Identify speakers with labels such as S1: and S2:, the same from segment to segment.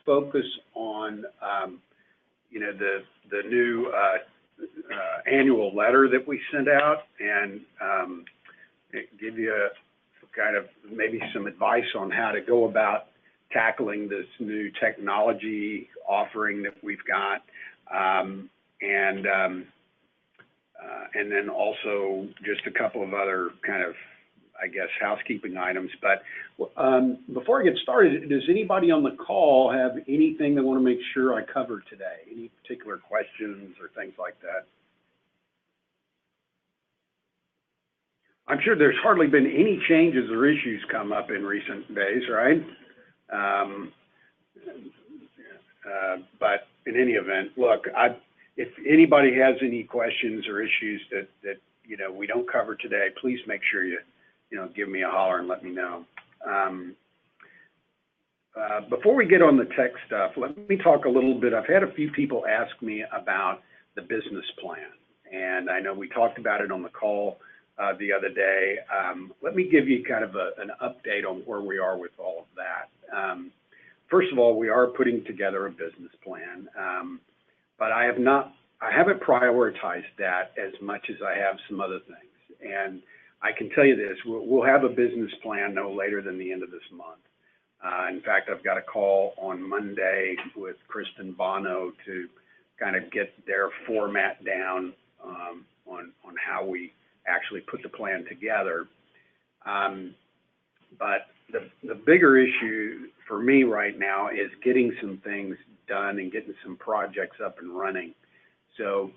S1: focus on, you know, the new annual letter that we sent out, and give you kind of maybe some advice on how to go about tackling this new technology offering that we've got, and then also just a couple of other kind of, I guess, housekeeping items. But before I get started, does anybody on the call have anything they want to make sure I cover today? Any particular questions or things like that? I'm sure there's hardly been any changes or issues come up in recent days, right? But in any event, look, if anybody has any questions or issues that you know we don't cover today, please make sure you know give me a holler and let me know. Before we get on the tech stuff, let me talk a little bit. I've had a few people ask me about the business plan, and I know we talked about it on the call the other day. Let me give you kind of an update on where we are with all of that. First of all, we are putting together a business plan, but I haven't prioritized that as much as I have some other things. And I can tell you this, we'll have a business plan no later than the end of this month. In fact, I've got a call on Monday with Kristen Bono to kind of get their format down on how we actually put the plan together. But the bigger issue for me right now is getting some things done and getting some projects up and running. So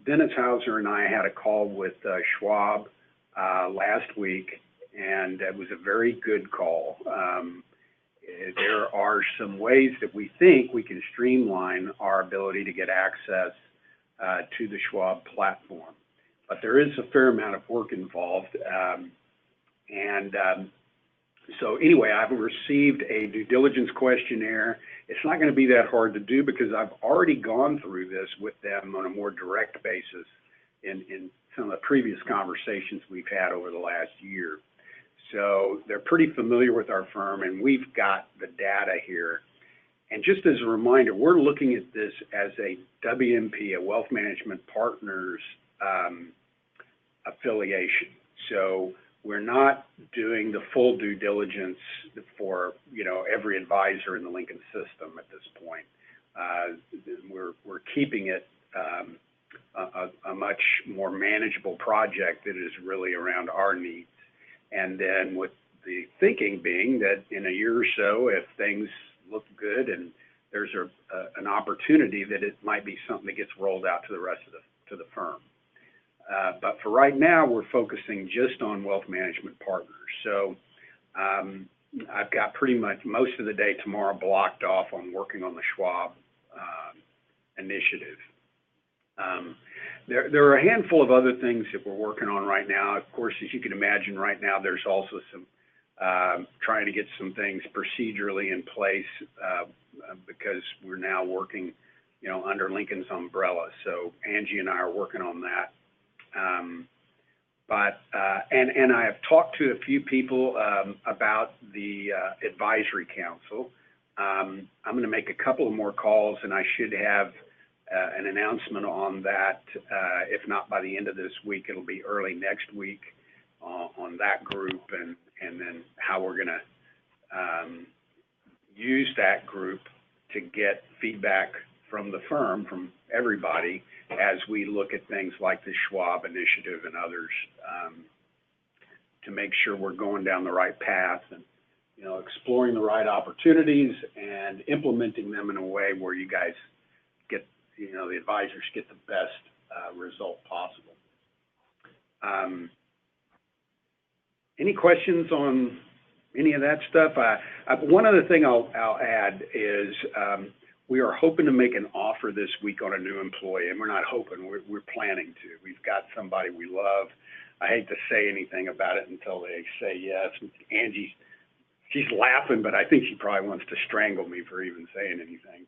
S1: Dennis Hauser and I had a call with Schwab last week, and it was a very good call. There are some ways that we think we can streamline our ability to get access to the Schwab platform. But there is a fair amount of work involved. So anyway, I've received a due diligence questionnaire. It's not going to be that hard to do because I've already gone through this with them on a more direct basis in some of the previous conversations we've had over the last year. So they're pretty familiar with our firm, and we've got the data here. And just as a reminder, we're looking at this as a WMP, a Wealth Management Partners affiliation. So we're not doing the full due diligence for every advisor in the Lincoln system at this point. We're keeping it a much more manageable project that is really around our needs. And then with the thinking being that in a year or so, if things look good and there's an opportunity, that it might be something that gets rolled out to the rest of the firm. But for right now, we're focusing just on Wealth Management Partners. So I've got pretty much most of the day tomorrow blocked off on working on the Schwab initiative. There are a handful of other things that we're working on right now. Of course, as you can imagine, right now there's also some trying to get some things procedurally in place because we're now working, under Lincoln's umbrella. So Angie and I are working on that. And I have talked to a few people about the advisory council. I'm going to make a couple of more calls, and I should have an announcement on that. If not by the end of this week, it'll be early next week on that group, and then how we're going to use that group to get feedback from the firm, from everybody, as we look at things like the Schwab initiative and others, to make sure we're going down the right path and exploring the right opportunities and implementing them in a way where you guys get, the advisors get the best result possible. Any questions on any of that stuff? One other thing I'll add is we are hoping to make an offer this week on a new employee, and we're not hoping, we're planning to. We've got somebody we love. I hate to say anything about it until they say yes. Angie, she's laughing, but I think she probably wants to strangle me for even saying anything.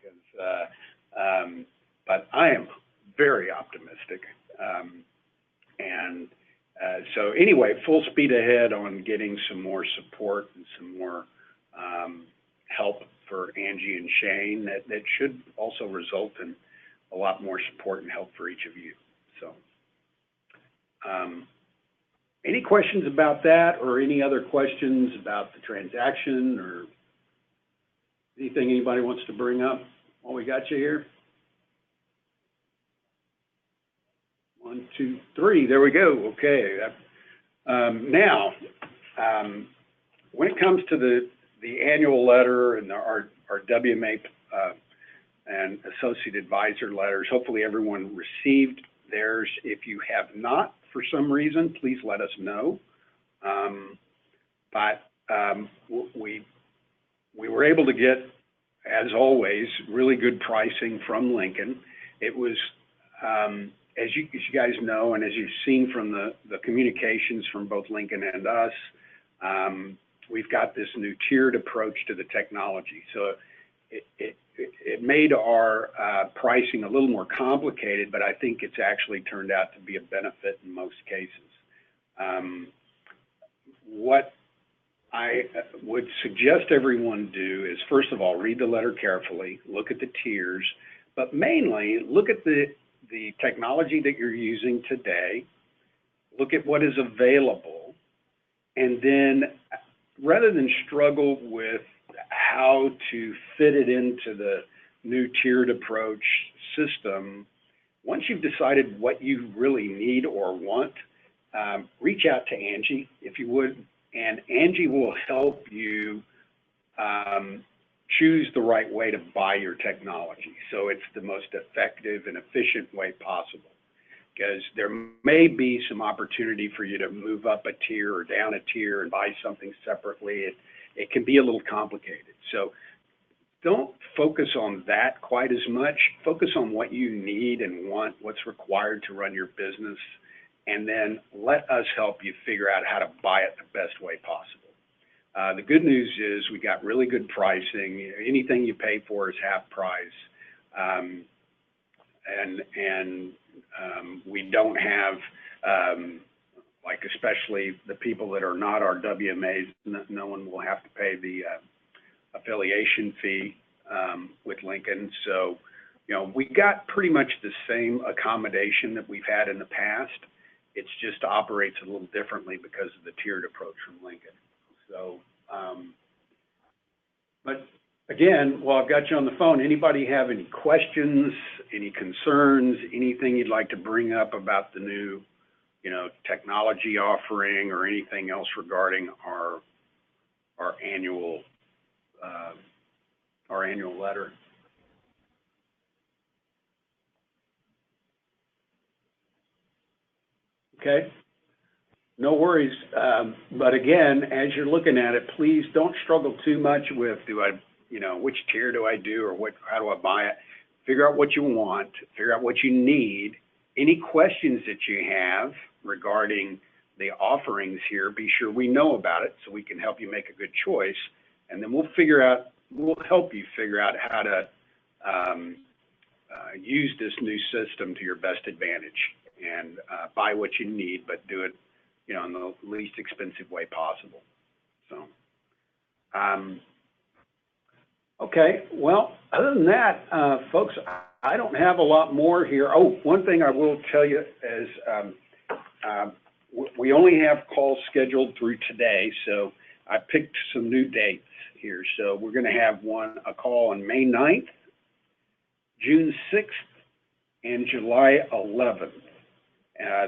S1: But I am very optimistic. So anyway, full speed ahead on getting some more support and some more help for for Angie and Shane that should also result in a lot more support and help for each of you. So, any questions about that, or any other questions about the transaction, or anything anybody wants to bring up while we got you here? 1, 2, 3, there we go. Okay. Now, when it comes to the annual letter and our WMA and associate advisor letters, hopefully everyone received theirs. If you have not, for some reason, please let us know. We were able to get, as always, really good pricing from Lincoln. It was, as you guys know, and as you've seen from the communications from both Lincoln and us, we've got this new tiered approach to the technology. So it made our pricing a little more complicated, but I think it's actually turned out to be a benefit in most cases. What I would suggest everyone do is, first of all, read the letter carefully, look at the tiers, but mainly look at the technology that you're using today, look at what is available, and then rather than struggle with how to fit it into the new tiered approach system, once you've decided what you really need or want, reach out to Angie, if you would, and Angie will help you choose the right way to buy your technology so it's the most effective and efficient way possible. Because there may be some opportunity for you to move up a tier or down a tier and buy something separately. It can be a little complicated. So don't focus on that quite as much. Focus on what you need and want, what's required to run your business, and then let us help you figure out how to buy it the best way possible. The good news is we got really good pricing. Anything you pay for is half price. We don't have, like especially the people that are not our WMAs, no one will have to pay the affiliation fee with Lincoln. So, you know, we got pretty much the same accommodation that we've had in the past. It's just operates a little differently because of the tiered approach from Lincoln. So, but again, while I've got you on the phone, anybody have any questions, any concerns, anything you'd like to bring up about the new, you know, technology offering or anything else regarding our annual letter? Okay. No worries, but again, as you're looking at it, please don't struggle too much with, which tier do I do, or how do I buy it? Figure out what you want, figure out what you need. Any questions that you have regarding the offerings here, be sure we know about it so we can help you make a good choice, and then we'll help you figure out how to use this new system to your best advantage and buy what you need, but do it, you know, in the least expensive way possible. So, okay, well, other than that, folks, I don't have a lot more here. Oh, one thing I will tell you is we only have calls scheduled through today, so I picked some new dates here. So we're going to have a call on May 9th, June 6th, and July 11th.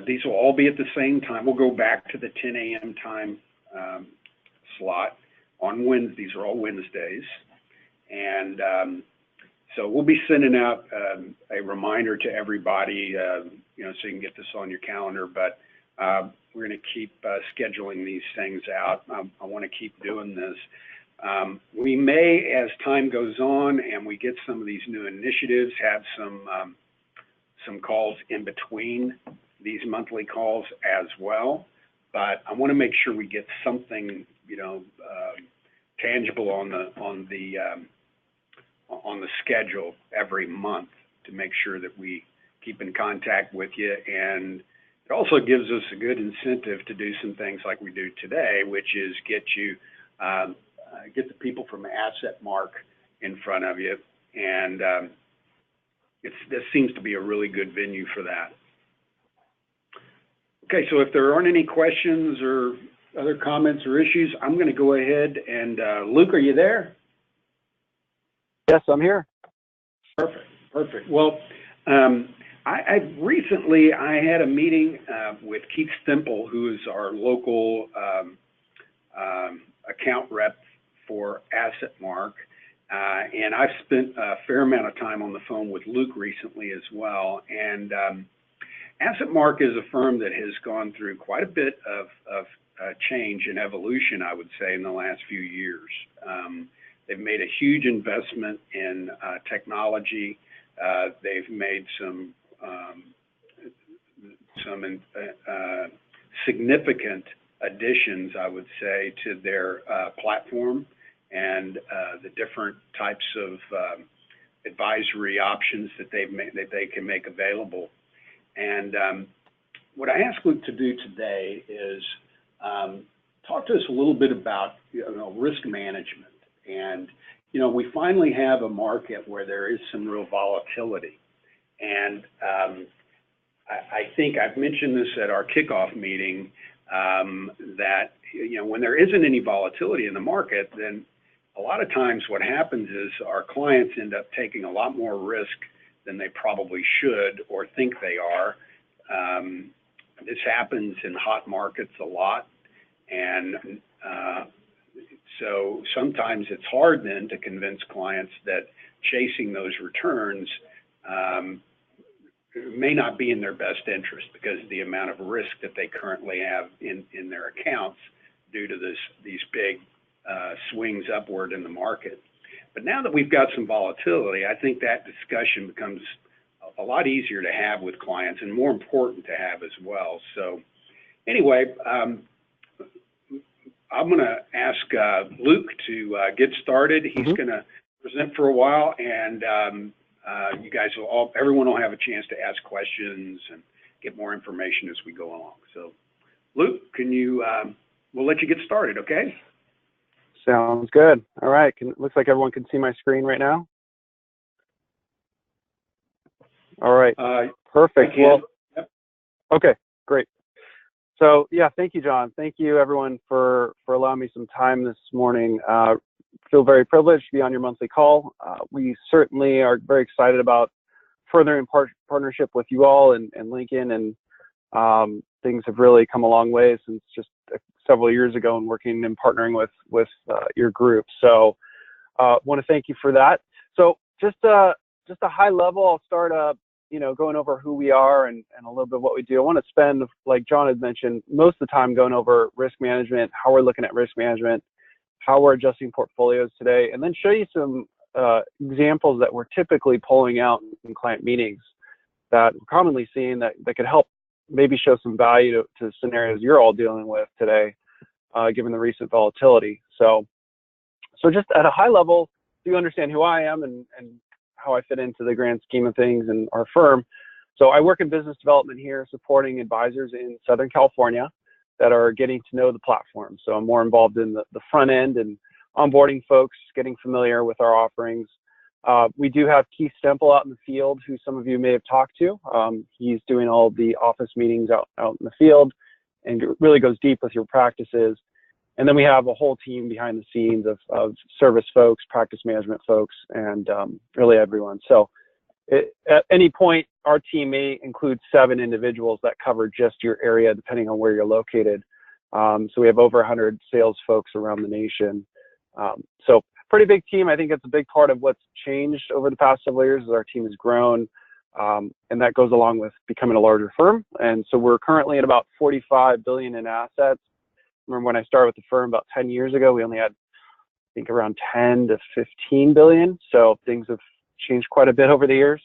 S1: These will all be at the same time. We'll go back to the 10 a.m. time slot on Wednesdays. These are all Wednesdays. And so we'll be sending out a reminder to everybody, so you can get this on your calendar. But we're going to keep scheduling these things out. I want to keep doing this. We may, as time goes on and we get some of these new initiatives, have some calls in between these monthly calls as well, but I want to make sure we get something, tangible on the schedule every month to make sure that we keep in contact with you. And it also gives us a good incentive to do some things like we do today, which is get the people from AssetMark in front of you. And this seems to be a really good venue for that. Okay, so if there aren't any questions or other comments or issues, I'm going to go ahead and, Luke, are you there?
S2: Yes, I'm here.
S1: Perfect, perfect. Well, I recently had a meeting with Keith Stemple, who is our local account rep for AssetMark, and I've spent a fair amount of time on the phone with Luke recently as well. And AssetMark is a firm that has gone through quite a bit of change and evolution, I would say, in the last few years. They've made a huge investment in technology. They've made some significant additions, I would say, to their platform and the different types of advisory options that they can make available. And what I asked Luke to do today is talk to us a little bit about risk management. And we finally have a market where there is some real volatility. And I think I've mentioned this at our kickoff meeting, that when there isn't any volatility in the market, then a lot of times what happens is our clients end up taking a lot more risk than they probably should or think they are. This happens in hot markets a lot, and so sometimes it's hard then to convince clients that chasing those returns may not be in their best interest because of the amount of risk that they currently have in their accounts due to these big swings upward in the market. But now that we've got some volatility, I think that discussion becomes a lot easier to have with clients and more important to have as well. So anyway, I'm going to ask Luke to get started. He's going to present for a while, and you guys everyone will have a chance to ask questions and get more information as we go along. So Luke, we'll let you get started, okay?
S2: Sounds good. All right. Looks like everyone can see my screen right now. All right. Perfect. Well,
S1: yep.
S2: Okay, great. So yeah, thank you, John. Thank you everyone for allowing me some time this morning. Feel very privileged to be on your monthly call. We certainly are very excited about furthering partnership with you all and Lincoln, and things have really come a long way since just several years ago and working and partnering with your group. So want to thank you for that. So just a high level, I'll start going over who we are and a little bit of what we do. I want to spend, like John had mentioned, most of the time going over risk management, how we're looking at risk management, how we're adjusting portfolios today, and then show you some examples that we're typically pulling out in client meetings that we're commonly seeing that could help maybe show some value to scenarios you're all dealing with today, given the recent volatility. So just at a high level, you understand who I am and how I fit into the grand scheme of things in our firm. So I work in business development here, supporting advisors in Southern California that are getting to know the platform. So I'm more involved in the front end and onboarding folks, getting familiar with our offerings. We do have Keith Stemple out in the field, who some of you may have talked to. He's doing all the office meetings out in the field and really goes deep with your practices. And then we have a whole team behind the scenes of service folks, practice management folks, and really everyone. So at any point, our team may include 7 individuals that cover just your area, depending on where you're located. So we have over 100 sales folks around the nation. So pretty big team. I think it's a big part of what's changed over the past several years as our team has grown. And that goes along with becoming a larger firm. And so we're currently at about $45 billion in assets. Remember when I started with the firm about 10 years ago, we only had, I think, around 10 to 15 billion. So things have changed quite a bit over the years.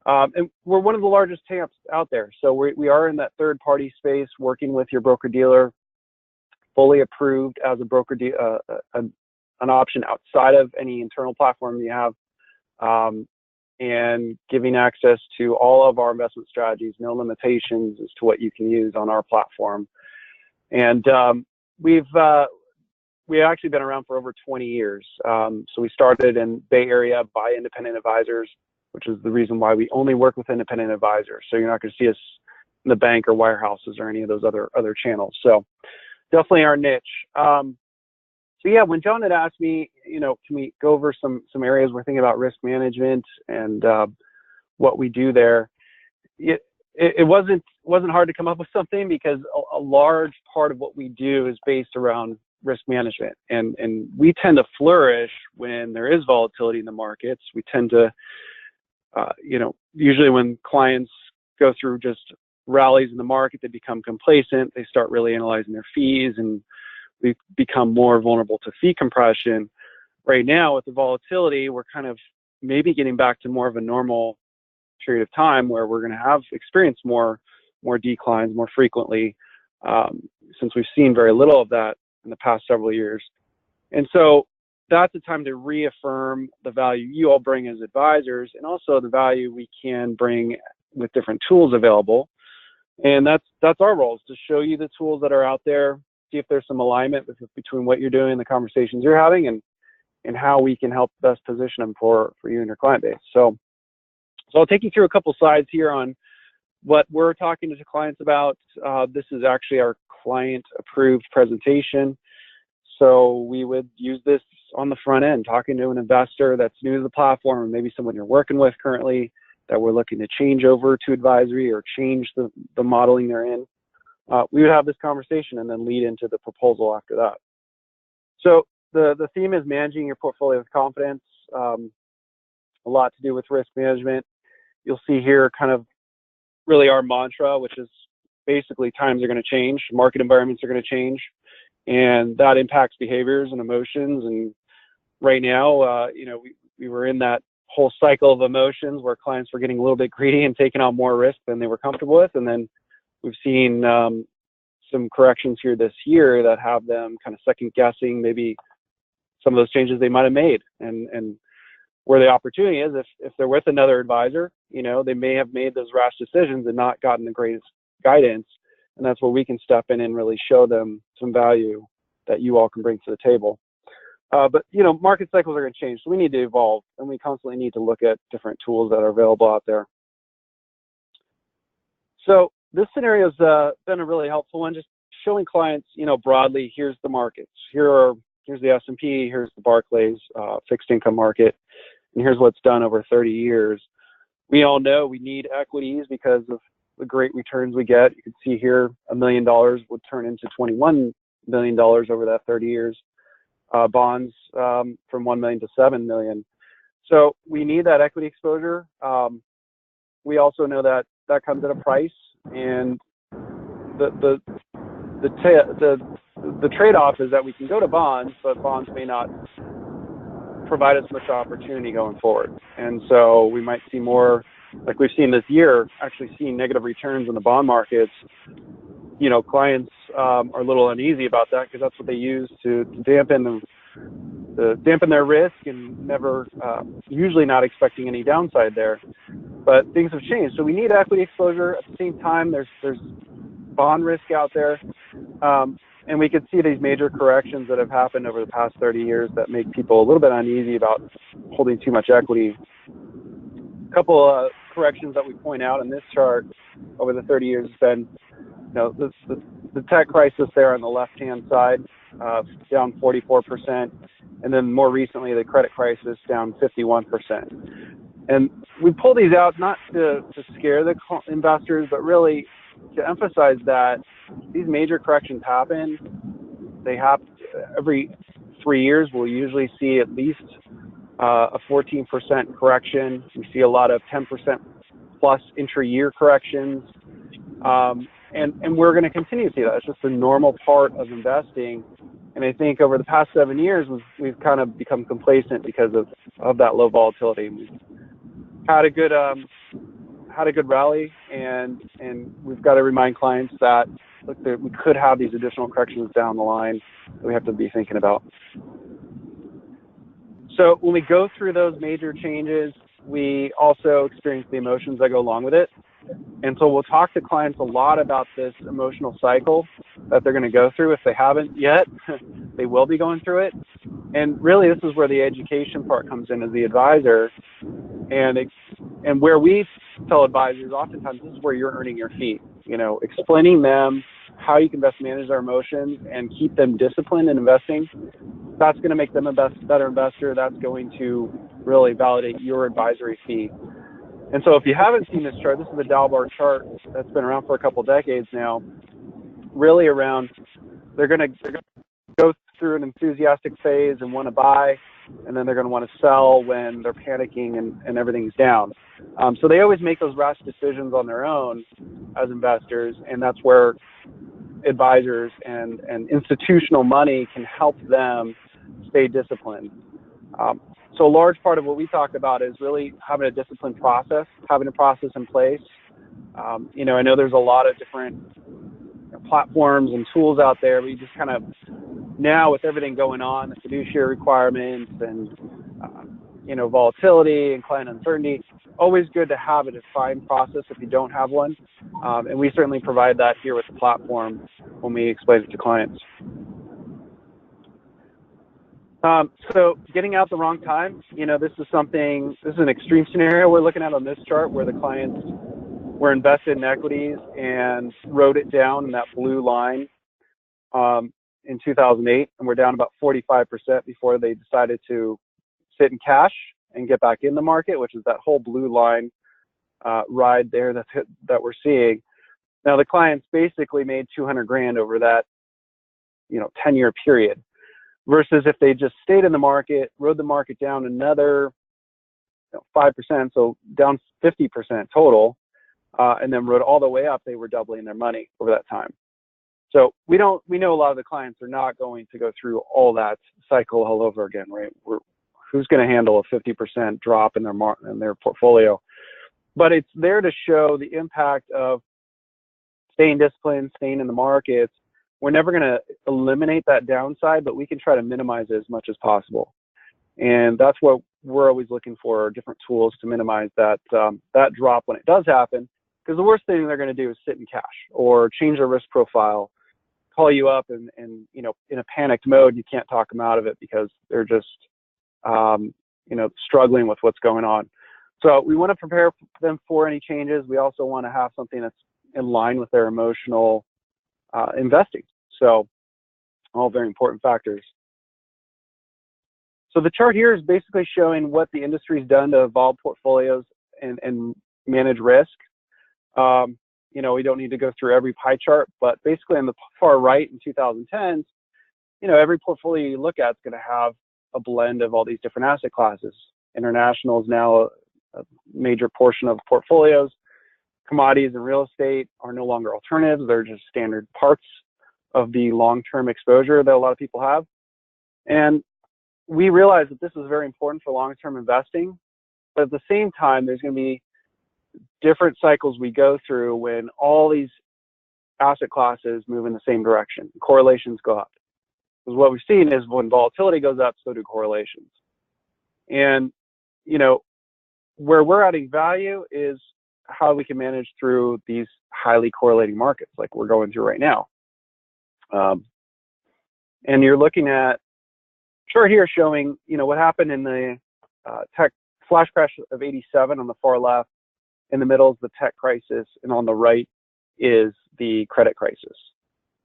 S2: And we're one of the largest TAMPs out there. So we are in that third party space, working with your broker dealer, fully approved as a broker an option outside of any internal platform you have, and giving access to all of our investment strategies, no limitations as to what you can use on our platform. And we've we actually been around for over 20 years. So we started in Bay Area by independent advisors, which is the reason why we only work with independent advisors. So you're not going to see us in the bank or wirehouses or any of those other channels. So definitely our niche. So yeah, when John had asked me, can we go over some areas we're thinking about risk management and what we do there, it wasn't hard to come up with something, because a large part of what we do is based around risk management, and we tend to flourish when there is volatility in the markets. We tend to, usually when clients go through just rallies in the market, they become complacent. They start really analyzing their fees, and we become more vulnerable to fee compression. Right now, with the volatility, we're kind of maybe getting back to more of a normal period of time where we're going to have experienced more declines more frequently, since we've seen very little of that in the past several years. And so that's the time to reaffirm the value you all bring as advisors, and also the value we can bring with different tools available. And that's our role, is to show you the tools that are out there, see if there's some alignment between what you're doing and the conversations you're having, and how we can help best position them for you and your client base. So I'll take you through a couple slides here on what we're talking to clients about. This is actually our client approved presentation. So we would use this on the front end, talking to an investor that's new to the platform, or maybe someone you're working with currently that we're looking to change over to advisory or change the modeling they're in. We would have this conversation and then lead into the proposal after that. So the theme is managing your portfolio with confidence. A lot to do with risk management. You'll see here kind of really our mantra, which is basically times are going to change, market environments are going to change, and that impacts behaviors and emotions. And right now, we were in that whole cycle of emotions where clients were getting a little bit greedy and taking on more risk than they were comfortable with. And then we've seen some corrections here this year that have them kind of second guessing maybe some of those changes they might have made. And where the opportunity is, if they're with another advisor, they may have made those rash decisions and not gotten the greatest guidance. And that's where we can step in and really show them some value that you all can bring to the table. But market cycles are going to change, so we need to evolve, and we constantly need to look at different tools that are available out there. So this scenario has been a really helpful one, just showing clients, broadly, here's the markets. Here's the S&P, here's the Barclays fixed income market, and here's what's done over 30 years. We all know we need equities because of the great returns we get. You can see here $1 million would turn into $21 million over that 30 years. Bonds from 1 million to 7 million. So we need that equity exposure. We also know that comes at a price, and the trade-off is that we can go to bonds, but bonds may not provide us much opportunity going forward. And so we might see more, like we've seen this year, actually seeing negative returns in the bond markets. Clients are a little uneasy about that, because that's what they use to dampen their risk, and never usually not expecting any downside there. But things have changed, so we need equity exposure. At the same time, there's bond risk out there, and we can see these major corrections that have happened over the past 30 years that make people a little bit uneasy about holding too much equity. A couple corrections that we point out in this chart over the 30 years has been, the tech crisis there on the left-hand side, down 44%, and then more recently the credit crisis, down 51%. And we pull these out not to scare the investors, but really to emphasize that these major corrections happen. They happen every 3 years. We'll usually see at least a 14% correction. We see a lot of 10% plus intra-year corrections. And we're going to continue to see that. It's just a normal part of investing. And I think over the past 7 years, we've kind of become complacent because of that low volatility. We've had a good rally, and we've got to remind clients that we could have these additional corrections down the line that we have to be thinking about. So when we go through those major changes, we also experience the emotions that go along with it. And so we'll talk to clients a lot about this emotional cycle that they're going to go through if they haven't yet. they will be going through it. And really, this is where the education part comes in as the advisor. And where we tell advisors, oftentimes this is where you're earning your fee. You know, explaining them how you can best manage their emotions and keep them disciplined in investing. That's going to make them a better investor. That's going to really validate your advisory fee. And so if you haven't seen this chart, this is the Dalbar chart that's been around for a couple decades now. Really around, they're going to go through an enthusiastic phase and want to buy, and then they're going to want to sell when they're panicking and everything's down. So they always make those rash decisions on their own as investors, and that's where advisors and institutional money can help them stay disciplined. So a large part of what we talk about is really having a disciplined process, having a process in place. You know, I know there's a lot of different platforms and tools out there, but you just kind of, now with everything going on, the fiduciary requirements and, you know, volatility and client uncertainty, always good to have a defined process if you don't have one. And we certainly provide that here with the platform when we explain it to clients. So getting out the wrong time, you know, this is an extreme scenario we're looking at on this chart where the clients were invested in equities and wrote it down in that blue line in 2008, and we're down about 45% before they decided to sit in cash and get back in the market, which is that whole blue line ride there that we're seeing. Now the clients basically made 200 grand over that, you know, 10-year period, versus if they just stayed in the market, rode the market down another 5%, so down 50% total, and then rode all the way up, they were doubling their money over that time. So we know a lot of the clients are not going to go through all that cycle all over again, right? Who's going to handle a 50% drop in their portfolio? But it's there to show the impact of staying disciplined, staying in the markets. We're never going to eliminate that downside, but we can try to minimize it as much as possible. And that's what we're always looking for, different tools to minimize that drop when it does happen. Because the worst thing they're going to do is sit in cash or change their risk profile, call you up and you know, in a panicked mode, you can't talk them out of it because they're just you know, struggling with what's going on. So we want to prepare them for any changes. We also want to have something that's in line with their emotional investing. So all very important factors. So the chart here is basically showing what the industry's done to evolve portfolios and manage risk. You know, we don't need to go through every pie chart, but basically on the far right in 2010s, you know, every portfolio you look at is going to have a blend of all these different asset classes. International is now a major portion of portfolios. Commodities and real estate are no longer alternatives. They're just standard parts of the long-term exposure that a lot of people have. And we realize that this is very important for long-term investing, but at the same time, there's going to be different cycles we go through when all these asset classes move in the same direction. Correlations go up. Because what we've seen is when volatility goes up, so do correlations. And, you know, where we're adding value is how we can manage through these highly correlating markets like we're going through right now. And you're looking at chart here showing, you know, what happened in the tech flash crash of 87 on the far left. In the middle is the tech crisis, and on the right is the credit crisis.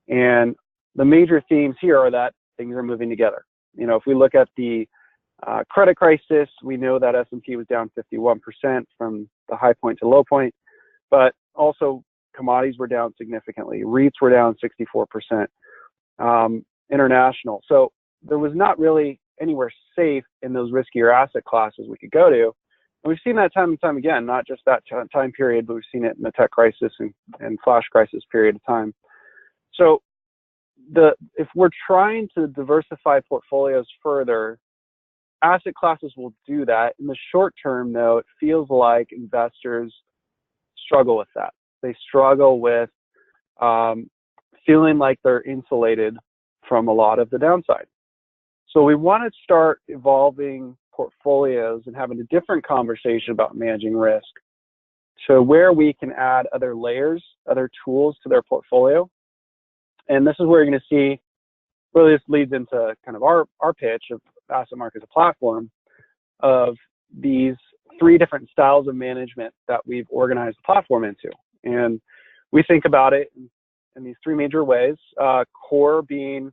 S2: And the major themes here are that things are moving together. You know, if we look at the credit crisis, we know that S&P was down 51% from the high point to low point, but also commodities were down significantly. REITs were down 64%, international. So there was not really anywhere safe in those riskier asset classes we could go to. And we've seen that time and time again, not just that time period, but we've seen it in the tech crisis and flash crisis period of time. So if we're trying to diversify portfolios further, asset classes will do that. In the short term, though, it feels like investors struggle with that. They struggle with feeling like they're insulated from a lot of the downside. So we want to start evolving portfolios and having a different conversation about managing risk to where we can add other layers, other tools to their portfolio. And this is where you're going to see really this leads into kind of our pitch of AssetMark as a platform of these 3 different styles of management that we've organized the platform into. And we think about it in these 3 major ways, core being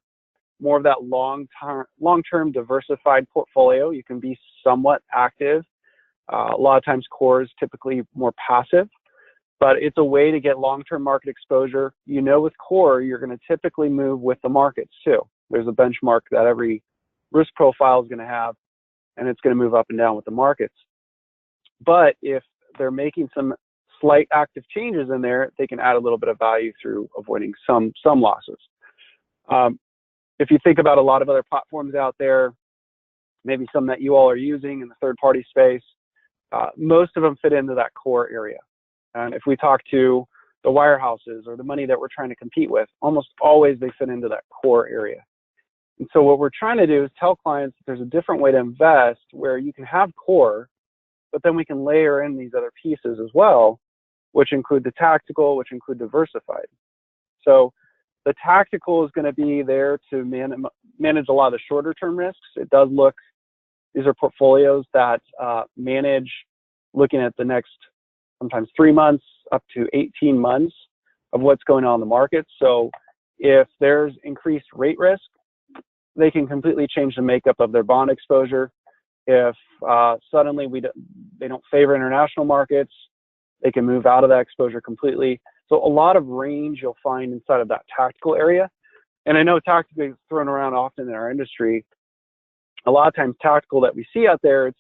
S2: more of that long-term diversified portfolio. You can be somewhat active. A lot of times core is typically more passive, but it's a way to get long-term market exposure. You know, with core, you're going to typically move with the markets too. There's a benchmark that every risk profile is going to have, and it's going to move up and down with the markets. But if they're making some slight active changes in there, they can add a little bit of value through avoiding some losses. If you think about a lot of other platforms out there, maybe some that you all are using in the third-party space, most of them fit into that core area. And if we talk to the wirehouses or the money that we're trying to compete with, almost always they fit into that core area. And so what we're trying to do is tell clients that there's a different way to invest where you can have core, but then we can layer in these other pieces as well, which include the tactical, which include diversified. So the tactical is going to be there to manage a lot of the shorter term risks. It does look, these are portfolios that manage looking at the next sometimes 3 months up to 18 months of what's going on in the market. So if there's increased rate risk, they can completely change the makeup of their bond exposure. If suddenly they don't favor international markets, they can move out of that exposure completely. So a lot of range you'll find inside of that tactical area. And I know tactical is thrown around often in our industry. A lot of times tactical that we see out there, it's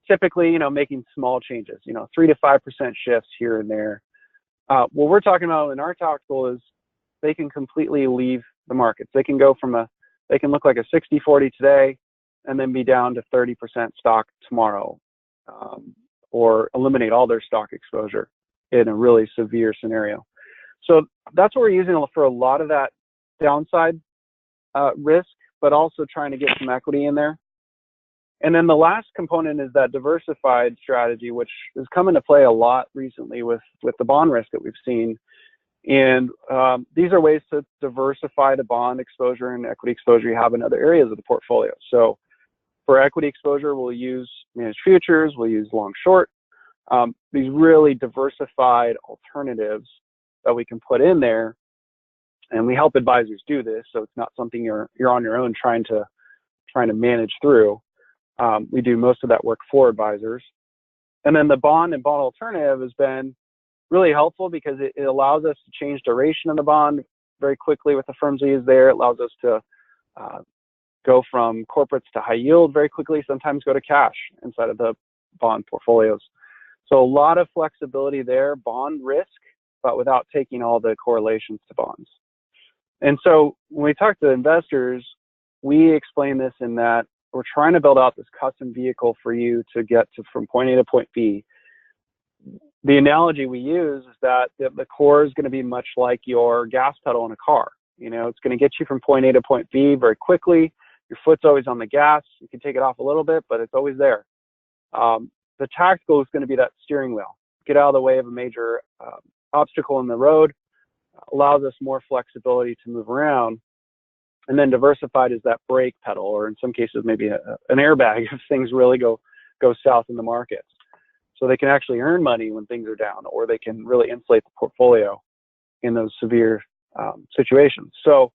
S2: typically, you know, making small changes, you know, 3 to 5% shifts here and there. What we're talking about in our tactical is they can completely leave the markets. They can go from they can look like a 60-40 today and then be down to 30% stock tomorrow, or eliminate all their stock exposure in a really severe scenario. So that's what we're using for a lot of that downside risk, but also trying to get some equity in there. And then the last component is that diversified strategy, which has come into play a lot recently with the bond risk that we've seen. And these are ways to diversify the bond exposure and equity exposure you have in other areas of the portfolio. So for equity exposure, we'll use managed futures, we'll use long short, these really diversified alternatives that we can put in there. And we help advisors do this, so it's not something you're on your own trying to manage through. We do most of that work for advisors. And then the bond and bond alternative has been really helpful because it allows us to change duration of the bond very quickly with the firms we use there. It allows us to go from corporates to high yield very quickly, sometimes go to cash inside of the bond portfolios. So a lot of flexibility there, bond risk, but without taking all the correlations to bonds. And so when we talk to investors, we explain this in that we're trying to build out this custom vehicle for you to get from point A to point B. The analogy we use is that the core is going to be much like your gas pedal in a car. You know, it's going to get you from point A to point B very quickly. Your foot's always on the gas. You can take it off a little bit, but it's always there. The tactical is going to be that steering wheel. Get out of the way of a major obstacle in the road, allows us more flexibility to move around. And then diversified is that brake pedal, or in some cases maybe an airbag if things really go south in the markets. So they can actually earn money when things are down, or they can really insulate the portfolio in those severe situations. So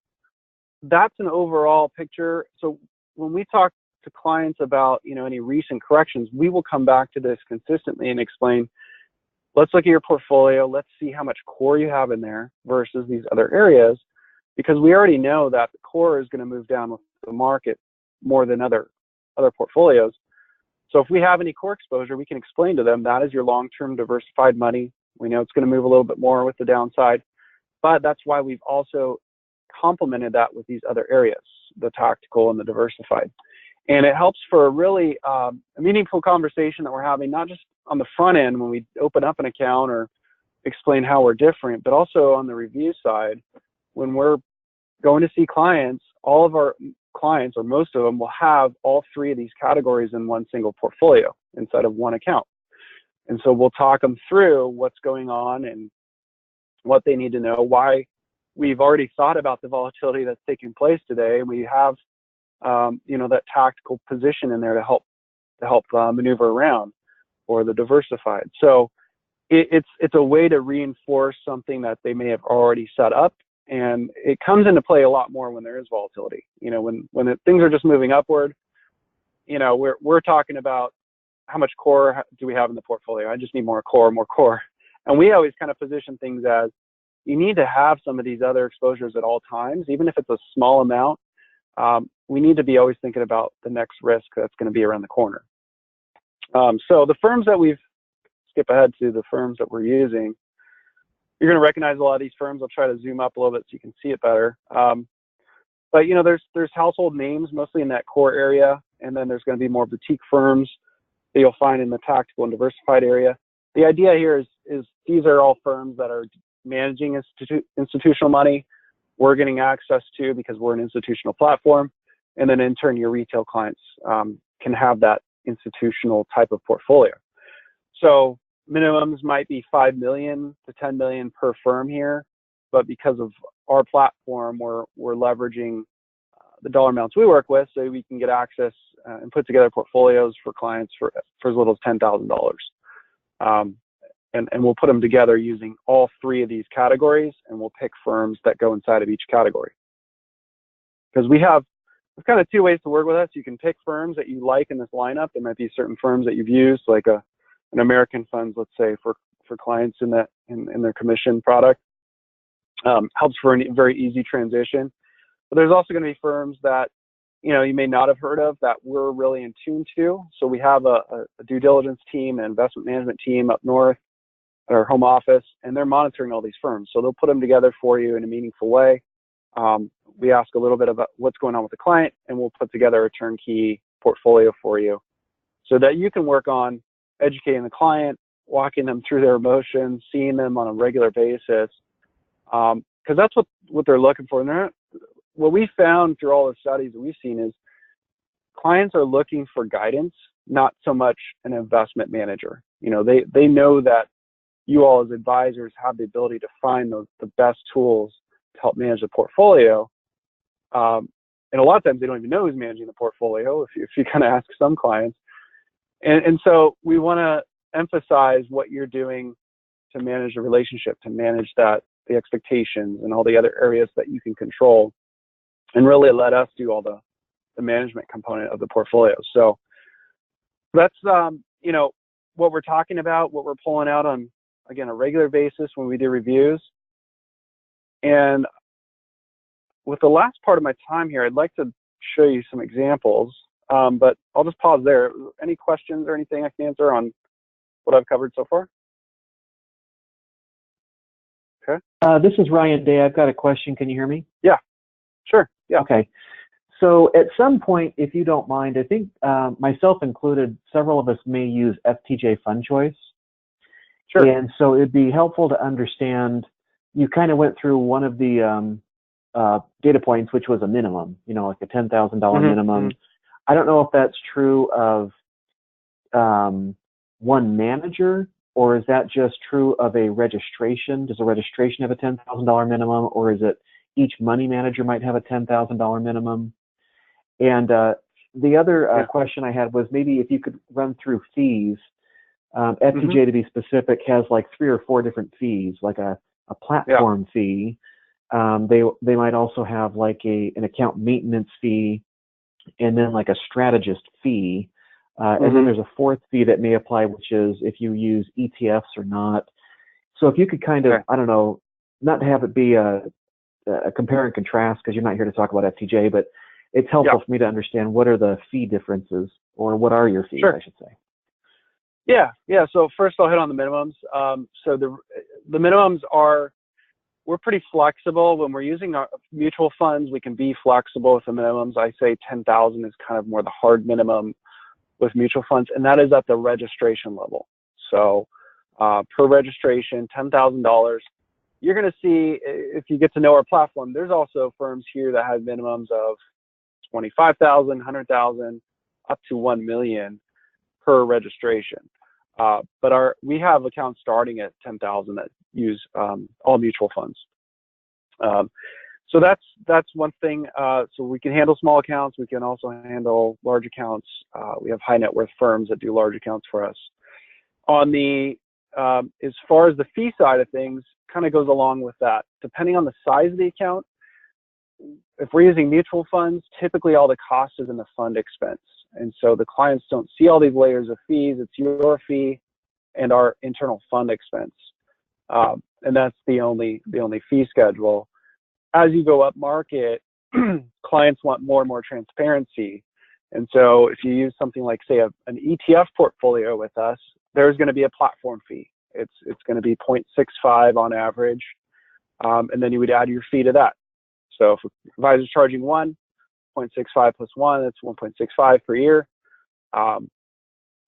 S2: that's an overall picture. So when we talk to clients about, you know, any recent corrections, we will come back to this consistently and explain, let's look at your portfolio, let's see how much core you have in there versus these other areas, because we already know that the core is going to move down with the market more than other portfolios. So if we have any core exposure, we can explain to them that is your long-term diversified money. We know it's going to move a little bit more with the downside, but that's why we've also complemented that with these other areas, the tactical and the diversified. And it helps for a really a meaningful conversation that we're having, not just on the front end when we open up an account or explain how we're different, but also on the review side. When we're going to see clients, all of our clients, or most of them, will have all 3 of these categories in one single portfolio inside of one account. And so we'll talk them through what's going on and what they need to know, why we've already thought about the volatility that's taking place today, and we have, you know, that tactical position in there to help maneuver around, or the diversified. So it's a way to reinforce something that they may have already set up, and it comes into play a lot more when there is volatility. You know, when things are just moving upward, you know, we're talking about how much core do we have in the portfolio. I just need more core, and we always kind of position things as, you need to have some of these other exposures at all times, even if it's a small amount. We need to be always thinking about the next risk that's going to be around the corner. So the firms that skip ahead to the firms that we're using, you're going to recognize a lot of these firms. I'll try to zoom up a little bit so you can see it better. But you know, there's household names mostly in that core area, and then there's going to be more boutique firms that you'll find in the tactical and diversified area. The idea here is these are all firms that are managing institutional money. We're getting access to because we're an institutional platform, and then in turn your retail clients can have that institutional type of portfolio. So minimums might be 5 million to 10 million per firm here, but because of our platform, we're leveraging the dollar amounts we work with, so we can get access and put together portfolios for clients for as little as $10,000. And we'll put them together using all three of these categories, and we'll pick firms that go inside of each category. Because there's kind of two ways to work with us. You can pick firms that you like in this lineup. There might be certain firms that you've used, like an American Funds, let's say, for clients in their commission product. Helps for a very easy transition. But there's also going to be firms that, you know, you may not have heard of that we're really in tune to. So we have a due diligence team, an investment management team up north at our home office, and they're monitoring all these firms. So they'll put them together for you in a meaningful way. We ask a little bit about what's going on with the client, and we'll put together a turnkey portfolio for you so that you can work on educating the client, walking them through their emotions, seeing them on a regular basis, because that's what they're looking for. And what we found through all the studies that we've seen is clients are looking for guidance, not so much an investment manager. You know, they know that you all as advisors have the ability to find the best tools to help manage the portfolio. And a lot of times they don't even know who's managing the portfolio if you kind of ask some clients. And so we want to emphasize what you're doing to manage the relationship, to manage the expectations and all the other areas that you can control, and really let us do all the management component of the portfolio. So that's, you know, what we're talking about, what we're pulling out on, again, a regular basis when we do reviews. And with the last part of my time here, I'd like to show you some examples, but I'll just pause there. Any questions or anything I can answer on what I've covered so far? Okay.
S3: This is Ryan Day. I've got a question. Can you hear me?
S2: Yeah, sure. Yeah.
S3: Okay. So at some point, if you don't mind, I think myself included, several of us may use FTJ Fund Choice.
S2: Sure.
S3: And so it'd be helpful to understand, you kind of went through one of the data points, which was a minimum, you know, like a $10,000 minimum. Mm-hmm. I don't know if that's true of one manager, or is that just true of a registration? Does a registration have a $10,000 minimum, or is it each money manager might have a $10,000 minimum? And the other question I had was maybe if you could run through fees. FTJ, to be specific, has like 3 or 4 different fees, like a platform fee. They might also have like an account maintenance fee, and then like a strategist fee. And then there's a 4th fee that may apply, which is if you use ETFs or not. So if you could kind of, I don't know, not to have it be a compare and contrast, because you're not here to talk about FTJ, but it's helpful for me to understand what are the fee differences, or what are your fees, I should say.
S2: Yeah. So first I'll hit on the minimums. So the minimums we're pretty flexible. When we're using our mutual funds, we can be flexible with the minimums. I say 10,000 is kind of more the hard minimum with mutual funds, and that is at the registration level. So per registration, $10,000. You're going to see, if you get to know our platform, there's also firms here that have minimums of 25,000, 100,000, up to 1 million per registration. But we have accounts starting at 10,000 that use all mutual funds. So that's one thing. So we can handle small accounts. We can also handle large accounts. We have high net worth firms that do large accounts for us. On the as far as the fee side of things, kind of goes along with that. Depending on the size of the account, if we're using mutual funds, typically all the cost is in the fund expense, and so the clients don't see all these layers of fees. It's your fee and our internal fund expense, and that's the only fee schedule. As you go up market, clients want more and more transparency. And so if you use something like, say, an ETF portfolio with us, there's going to be a platform fee. It's going to be 0.65 on average. And then you would add your fee to that. So if an advisor is charging 1.65 plus 1, that's 1.65 per year. And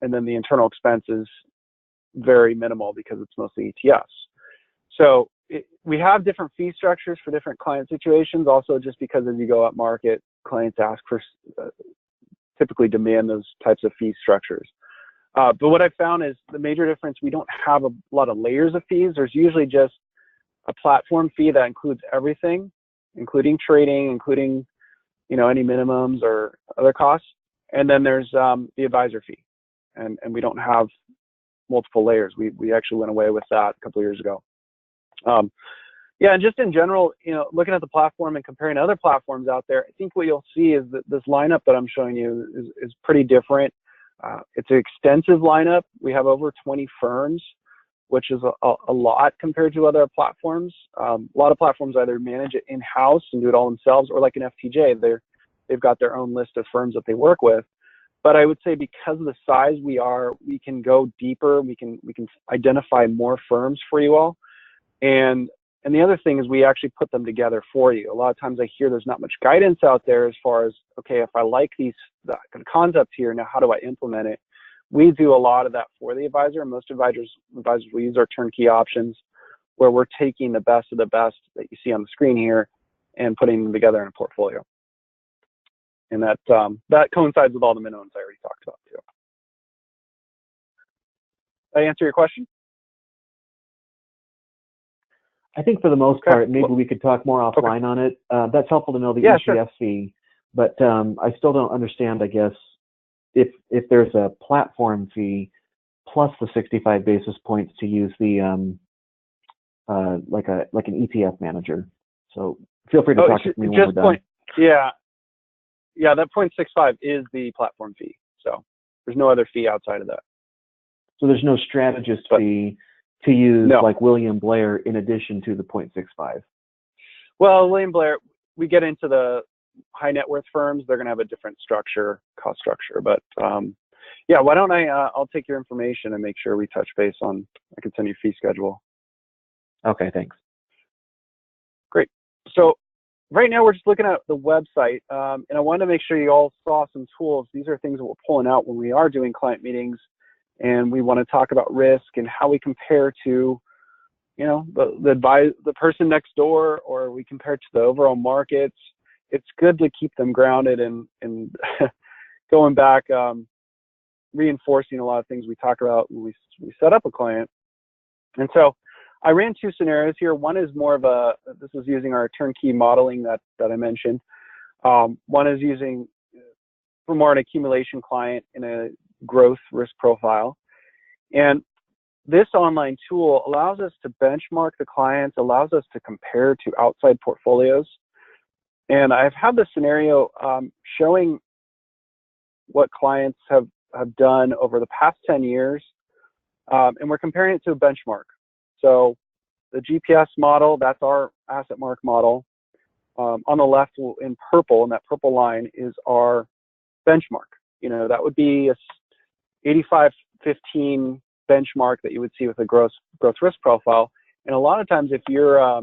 S2: then the internal expense is very minimal because it's mostly ETFs. So we have different fee structures for different client situations, also just because as you go up market, clients ask for, typically demand those types of fee structures. But what I've found is the major difference, we don't have a lot of layers of fees. There's usually just a platform fee that includes everything, including trading, including, any minimums or other costs. And then there's the advisor fee. And we don't have multiple layers. We actually went away with that a couple of years ago. Yeah, and just in general, looking at the platform and comparing to other platforms out there, I think what you'll see is that this lineup that I'm showing you is pretty different. It's an extensive lineup. We have over 20 firms, which is a lot compared to other platforms. A lot of platforms either manage it in-house and do it all themselves, or like an FTJ, they've got their own list of firms that they work with. But I would say because of the size we are, we can go deeper. We can identify more firms for you all. And the other thing is we actually put them together for you. A lot of times I hear there's not much guidance out there as far as, okay, if I like the concepts here, now how do I implement it? We do a lot of that for the advisor. Most advisors will use our turnkey options where we're taking the best of the best that you see on the screen here and putting them together in a portfolio. And that coincides with all the minimums I already talked about too. Did I answer your question?
S3: I think for the most part, maybe we could talk more offline on it. That's helpful to know the ETF fee, but I still don't understand, I guess, if there's a platform fee plus the 65 basis points to use the like an ETF manager. So feel free to talk to me when we're done.
S2: Yeah, that 0.65 is the platform fee. So there's no other fee outside of that.
S3: So there's no strategist fee to use like William Blair in addition to the 0.65.
S2: Well, William Blair, we get into the high net worth firms, they're going to have a different cost structure. But yeah, why don't I'll take your information and make sure we touch base on, I can send you a fee schedule.
S3: Okay, thanks.
S2: Great. So right now we're just looking at the website, and I wanted to make sure you all saw some tools. These are things that we're pulling out when we are doing client meetings. And we want to talk about risk and how we compare to, the person next door, or we compare to the overall markets. It's good to keep them grounded and going back, reinforcing a lot of things we talk about when we set up a client. And so I ran two scenarios here. One is more of this is using our turnkey modeling that I mentioned. One is using for more an accumulation client in a growth risk profile. And this online tool allows us to benchmark the clients, allows us to compare to outside portfolios. And I've had the scenario showing what clients have done over the past 10 years, and we're comparing it to a benchmark. So the GPS model, that's our AssetMark model. On the left in purple, and that purple line is our benchmark. That would be a 85-15 benchmark that you would see with a growth risk profile. And a lot of times, if you're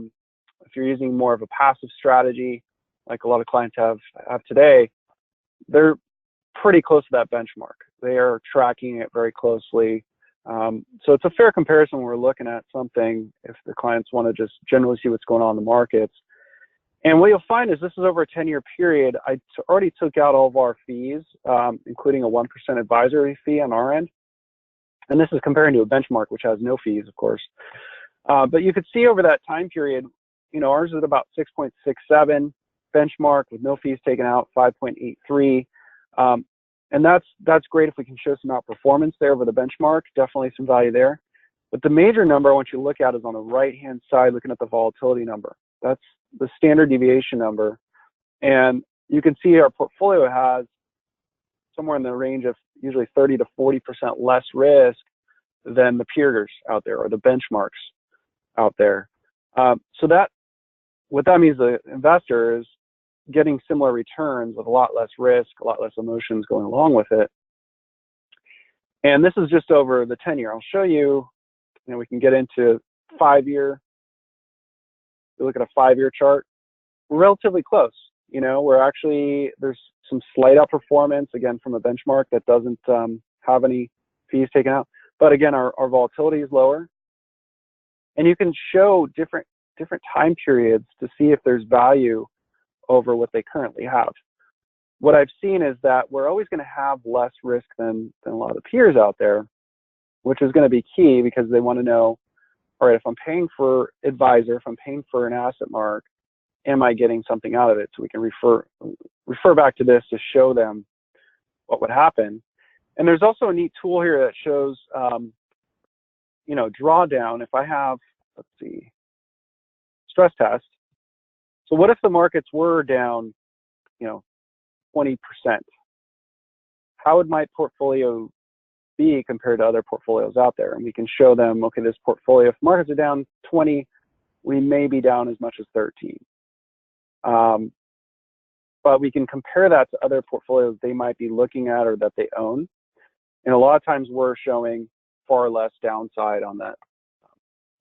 S2: using more of a passive strategy, like a lot of clients have today, they're pretty close to that benchmark. They are tracking it very closely. So it's a fair comparison when we're looking at something if the clients want to just generally see what's going on in the markets. And what you'll find is this is over a 10-year period. I already took out all of our fees, including a 1% advisory fee on our end. And this is comparing to a benchmark, which has no fees, of course. But you could see over that time period, ours is at about 6.67, benchmark with no fees taken out, 5.83. And that's great if we can show some outperformance there over the benchmark, definitely some value there. But the major number I want you to look at is on the right-hand side, looking at the volatility number. That's the standard deviation number. And you can see our portfolio has somewhere in the range of usually 30 to 40% less risk than the peers out there or the benchmarks out there. So what that means to the investor is getting similar returns with a lot less risk, a lot less emotions going along with it. And this is just over the 10-year. I'll show you, we can get into 5-year. You look at a 5-year chart, we're relatively close. We're actually, there's some slight outperformance, again, from a benchmark that doesn't have any fees taken out. But again, our volatility is lower. And you can show different time periods to see if there's value over what they currently have. What I've seen is that we're always going to have less risk than a lot of the peers out there, which is going to be key because they want to know, all right, if I'm paying for advisor, if I'm paying for an AssetMark, am I getting something out of it? So we can refer back to this to show them what would happen. And there's also a neat tool here that shows, drawdown. If I have, let's see, stress test. So what if the markets were down, 20%? How would my portfolio be compared to other portfolios out there? And we can show them, okay, this portfolio, if markets are down 20, we may be down as much as 13. But we can compare that to other portfolios they might be looking at or that they own. And a lot of times we're showing far less downside on that,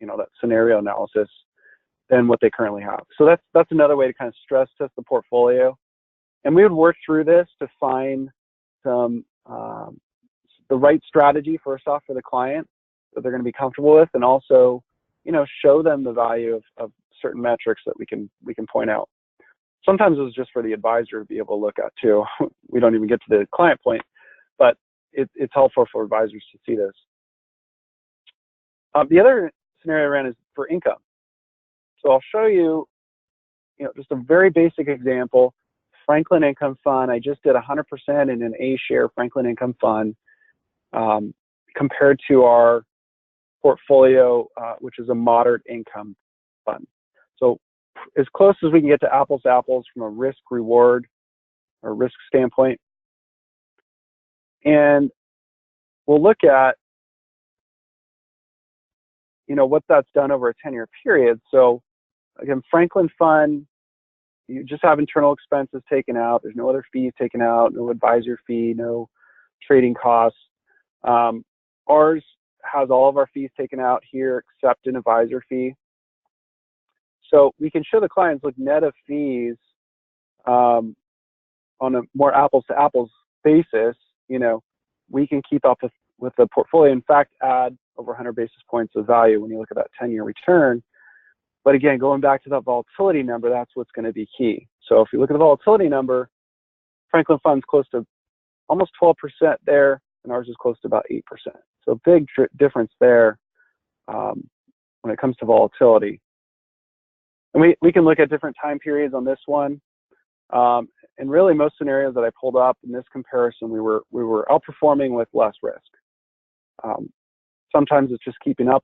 S2: that scenario analysis than what they currently have. So that's another way to kind of stress test the portfolio. And we would work through this to find some the right strategy first off for the client that they're going to be comfortable with, and also, show them the value of certain metrics that we can point out. Sometimes it's just for the advisor to be able to look at too. We don't even get to the client point, but it's helpful for advisors to see this. The other scenario I ran is for income. So I'll show you, just a very basic example. Franklin Income Fund. I just did 100% in an A-share Franklin Income Fund compared to our portfolio, which is a moderate income fund. So as close as we can get to apples from a risk reward or risk standpoint. And we'll look at, what that's done over a 10-year period. So again, Franklin Fund, you just have internal expenses taken out. There's no other fees taken out, no advisor fee, no trading costs. Ours has all of our fees taken out here except an advisor fee. So we can show the clients, look, net of fees on a more apples to apples basis, we can keep up with the portfolio. In fact, add over 100 basis points of value when you look at that 10-year return. But again, going back to that volatility number, that's what's going to be key. So if you look at the volatility number, Franklin Fund's close to almost 12% there, and ours is close to about 8%. So big difference there when it comes to volatility. And we can look at different time periods on this one. And really most scenarios that I pulled up in this comparison, we were outperforming with less risk. Sometimes it's just keeping up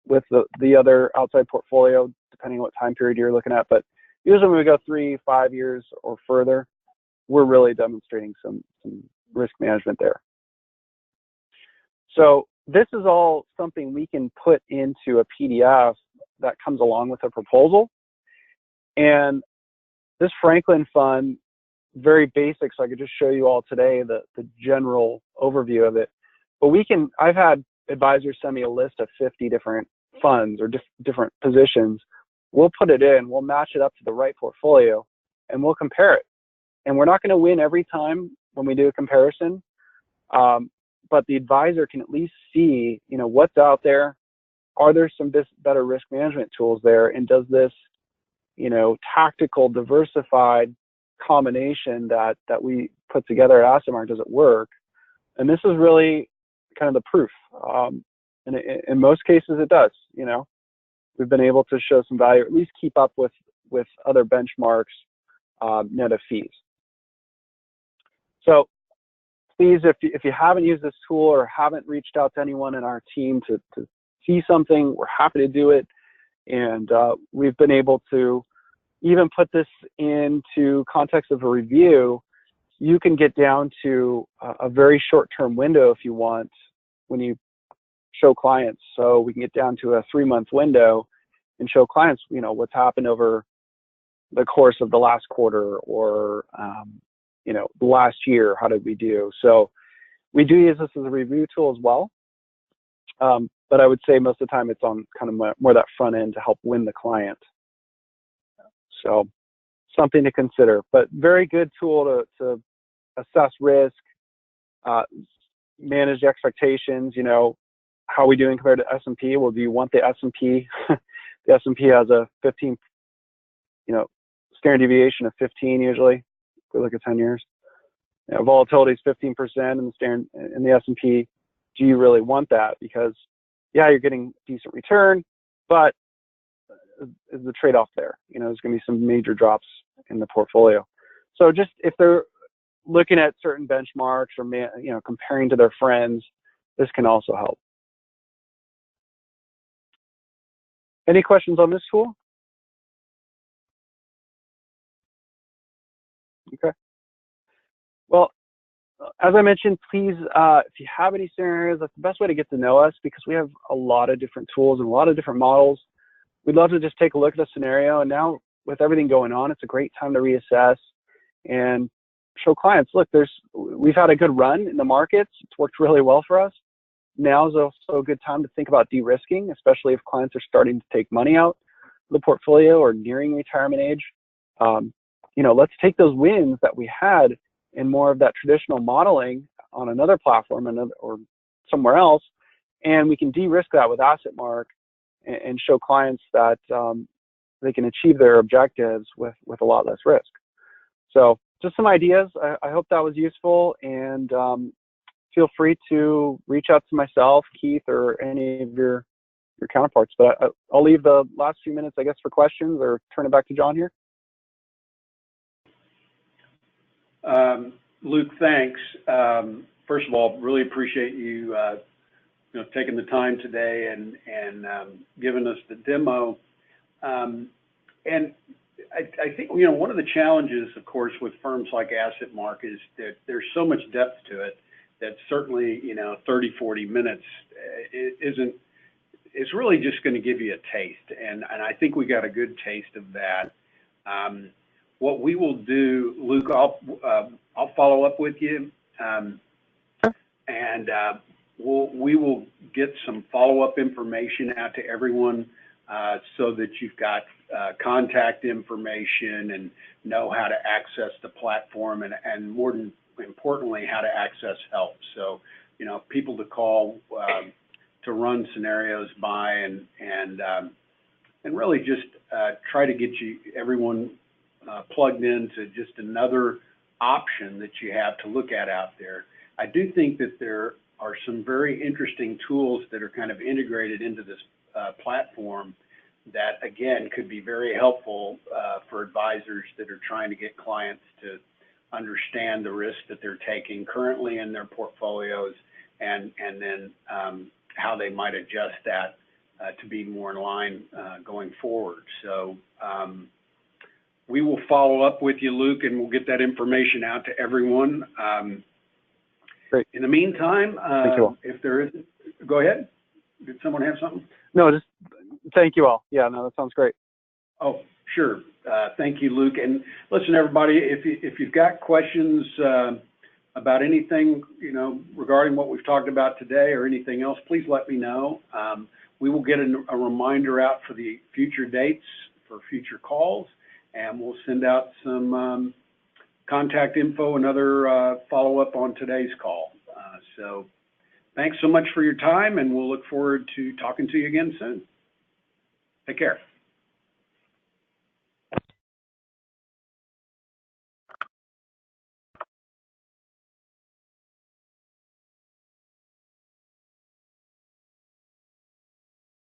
S2: with the other outside portfolio, depending on what time period you're looking at. But usually when we go 3, 5 years or further, we're really demonstrating some risk management there. So this is all something we can put into a PDF that comes along with a proposal. And this Franklin Fund, very basic, so I could just show you all today the general overview of it. But I've had advisors send me a list of 50 different funds or different positions. We'll put it in, we'll match it up to the right portfolio, and we'll compare it. And we're not going to win every time when we do a comparison, but the advisor can at least see, what's out there. Are there some better risk management tools there? And does this, tactical, diversified combination that we put together at AssetMark, does it work? And this is really kind of the proof. And in most cases, it does. we've been able to show some value, at least keep up with other benchmarks net of fees. So please, if you haven't used this tool or haven't reached out to anyone in our team to see something, we're happy to do it. And we've been able to even put this into context of a review. You can get down to a very short-term window if you want when you show clients. So we can get down to a 3-month window and show clients, you know, what's happened over the course of the last quarter or, you know, the last year, how did we do? So we do use this as a review tool as well. But I would say most of the time it's on kind of more that front end to help win the client. So something to consider, but very good tool to assess risk, manage expectations. You know, how are we doing compared to S&P? Well, do you want the S&P? The S&P has a 15, you know, standard deviation of 15 usually. If we look at 10 years, you know, volatility is 15% in the S&P. Do you really want that? Because yeah, you're getting decent return, but is the trade-off there? You know, there's going to be some major drops in the portfolio. So just if they're looking at certain benchmarks or, you know, comparing to their friends, this can also help. Any questions on this tool? Okay. Well, as I mentioned, please, if you have any scenarios, that's the best way to get to know us, because we have a lot of different tools and a lot of different models. We'd love to just take a look at a scenario. And now with everything going on, it's a great time to reassess and show clients, look, we've had a good run in the markets. It's worked really well for us. Now is also a good time to think about de-risking, especially if clients are starting to take money out of the portfolio or nearing retirement age. You know, let's take those wins that we had in more of that traditional modeling on another platform or somewhere else, and we can de-risk that with AssetMark and show clients that they can achieve their objectives with a lot less risk. So just some ideas. I hope that was useful, and feel free to reach out to myself, Keith, or any of your counterparts. But I'll leave the last few minutes, I guess, for questions, or turn it back to John here.
S1: Luke, thanks. First of all, really appreciate you, you know, taking the time today and giving us the demo. And I think, you know, one of the challenges, of course, with firms like AssetMark is that there's so much depth to it that certainly, you know, 30, 40 minutes it's really just going to give you a taste. And I think we got a good taste of that. What we will do, Luke, I'll follow up with you, and we will get some follow-up information out to everyone so that you've got contact information and know how to access the platform, and more importantly, how to access help. So, you know, people to call to run scenarios by, and really just try to get everyone plugged into just another option that you have to look at out there. I do think that there are some very interesting tools that are kind of integrated into this platform that, again, could be very helpful for advisors that are trying to get clients to understand the risk that they're taking currently in their portfolios, and then how they might adjust that to be more in line going forward. So we will follow up with you, Luke, and we'll get that information out to everyone.
S2: Great.
S1: In the meantime,
S2: thank you all.
S1: If there is, go ahead. Did someone have something?
S2: No, just thank you all. Yeah, no, that sounds great.
S1: Oh, sure. Thank you, Luke. And listen, everybody, if you've got questions about anything, you know, regarding what we've talked about today or anything else, please let me know. We will get a reminder out for the future dates for future calls, and we'll send out some contact info and other follow-up on today's call. So thanks so much for your time, and we'll look forward to talking to you again soon. Take care.